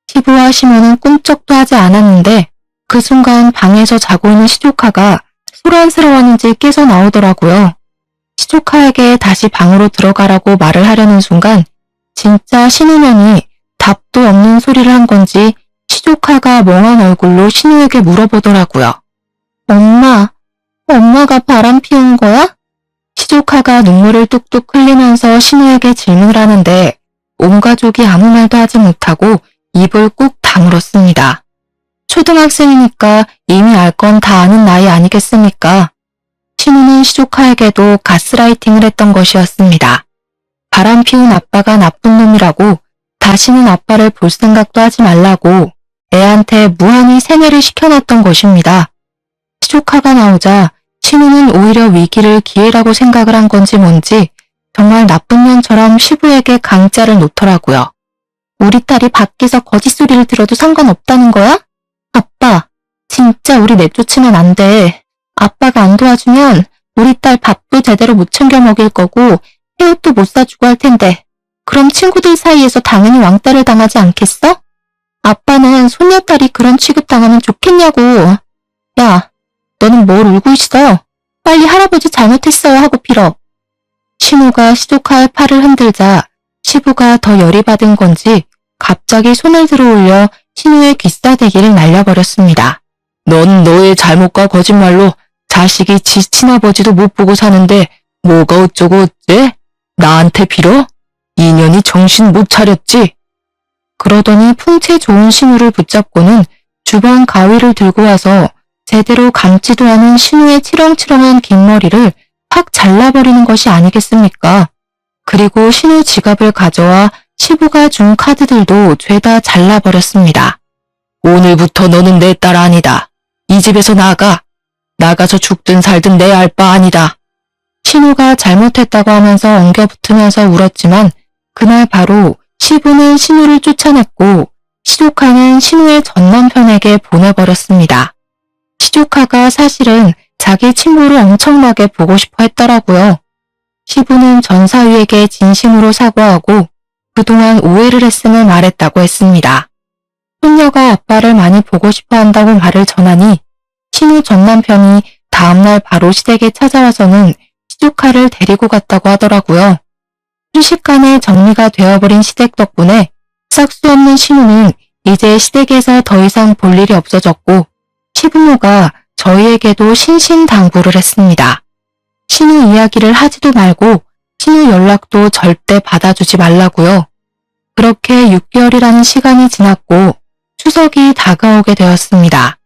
시부와 시모는 꿈쩍도 하지 않았는데 그 순간 방에서 자고 있는 시조카가 소란스러웠는지 깨서 나오더라고요. 시조카에게 다시 방으로 들어가라고 말을 하려는 순간 진짜 신우년이 답도 없는 소리를 한 건지 시조카가 멍한 얼굴로 신우에게 물어보더라고요. 엄마가 바람 피운 거야? 시조카가 눈물을 뚝뚝 흘리면서 신우에게 질문을 하는데 온 가족이 아무 말도 하지 못하고 입을 꾹 다물었습니다. 초등학생이니까 이미 알 건 다 아는 나이 아니겠습니까? 신우는 시조카에게도 가스라이팅을 했던 것이었습니다. 바람 피운 아빠가 나쁜 놈이라고 다시는 아빠를 볼 생각도 하지 말라고 애한테 무한히 세뇌를 시켜놨던 것입니다. 시조카가 나오자 신우는 오히려 위기를 기회라고 생각을 한 건지 뭔지 정말 나쁜 년처럼 시부에게 강짜를 놓더라고요. 우리 딸이 밖에서 거짓소리를 들어도 상관없다는 거야? 아빠, 진짜 우리 내쫓으면 안 돼. 아빠가 안 도와주면 우리 딸 밥도 제대로 못 챙겨 먹일 거고 새 옷도 못 사주고 할 텐데 그럼 친구들 사이에서 당연히 왕따를 당하지 않겠어? 아빠는 손녀딸이 그런 취급당하면 좋겠냐고. 야, 너는 뭘 울고 있어? 빨리 할아버지 잘못했어요 하고 빌어. 신우가 시조카의 팔을 흔들자 시부가 더 열이 받은 건지 갑자기 손을 들어 올려 신우의 귀싸대기를 날려버렸습니다. 넌 너의 잘못과 거짓말로 자식이 지 친아버지도 못 보고 사는데 뭐가 어쩌고 어째? 나한테 빌어? 인연이 정신 못 차렸지? 그러더니 풍채 좋은 신우를 붙잡고는 주방 가위를 들고 와서 제대로 감지도 않은 신우의 치렁치렁한 긴 머리를 확 잘라버리는 것이 아니겠습니까? 그리고 신우 지갑을 가져와 시부가 준 카드들도 죄다 잘라버렸습니다. 오늘부터 너는 내 딸 아니다. 이 집에서 나가. 나가서 죽든 살든 내 알 바 아니다. 신우가 잘못했다고 하면서 엉겨붙으면서 울었지만 그날 바로 시부는 신우를 쫓아냈고 시조카는 신우의 전남편에게 보내버렸습니다. 시조카가 사실은 자기 친구를 엄청나게 보고 싶어 했더라고요. 시부는 전사위에게 진심으로 사과하고 그동안 오해를 했음을 말했다고 했습니다. 손녀가 아빠를 많이 보고 싶어 한다고 말을 전하니 신우 전남편이 다음날 바로 시댁에 찾아와서는 시조카를 데리고 갔다고 하더라고요. 순식간에 정리가 되어버린 시댁 덕분에 싹수 없는 신우는 이제 시댁에서 더 이상 볼 일이 없어졌고 시부모가 저희에게도 신신당부를 했습니다. 신우 이야기를 하지도 말고 신우 연락도 절대 받아주지 말라고요. 그렇게 6개월이라는 시간이 지났고 추석이 다가오게 되었습니다.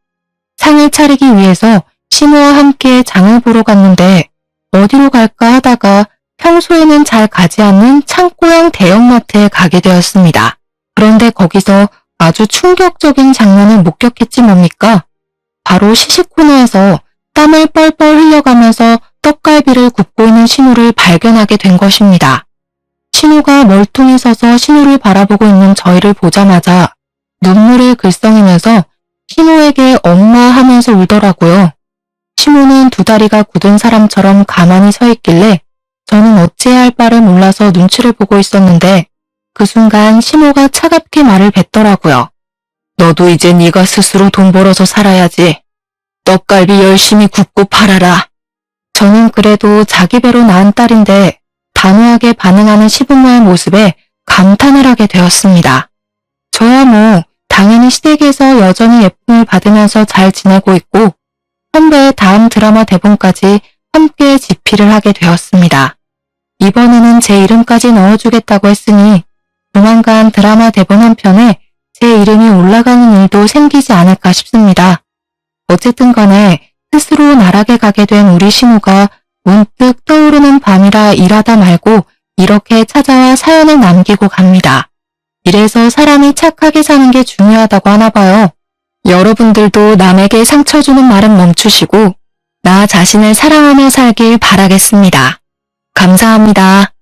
상을 차리기 위해서 신우와 함께 장을 보러 갔는데 어디로 갈까 하다가 평소에는 잘 가지 않는 창고형 대형마트에 가게 되었습니다. 그런데 거기서 아주 충격적인 장면을 목격했지 뭡니까? 바로 시식 코너에서 땀을 뻘뻘 흘려가면서 떡갈비를 굽고 있는 신우를 발견하게 된 것입니다. 신우가 멀뚱히 서서 신우를 바라보고 있는 저희를 보자마자 눈물을 글썽이면서 신우에게 엄마 하면서 울더라고요. 신우는 두 다리가 굳은 사람처럼 가만히 서 있길래 저는 어찌해야 할 바를 몰라서 눈치를 보고 있었는데 그 순간 신우가 차갑게 말을 뱉더라고요. 너도 이제 네가 스스로 돈 벌어서 살아야지. 떡갈비 열심히 굽고 팔아라. 저는 그래도 자기 배로 낳은 딸인데 단호하게 반응하는 시부모의 모습에 감탄을 하게 되었습니다. 저야 뭐 당연히 시댁에서 여전히 예쁨을 받으면서 잘 지내고 있고 선배의 다음 드라마 대본까지 함께 집필을 하게 되었습니다. 이번에는 제 이름까지 넣어주겠다고 했으니 조만간 드라마 대본 한 편에 제 이름이 올라가는 일도 생기지 않을까 싶습니다. 어쨌든 간에 스스로 나락에 가게 된 우리 신우가 문득 떠오르는 밤이라 일하다 말고 이렇게 찾아와 사연을 남기고 갑니다. 이래서 사람이 착하게 사는 게 중요하다고 하나 봐요. 여러분들도 남에게 상처 주는 말은 멈추시고 나 자신을 사랑하며 살길 바라겠습니다. 감사합니다.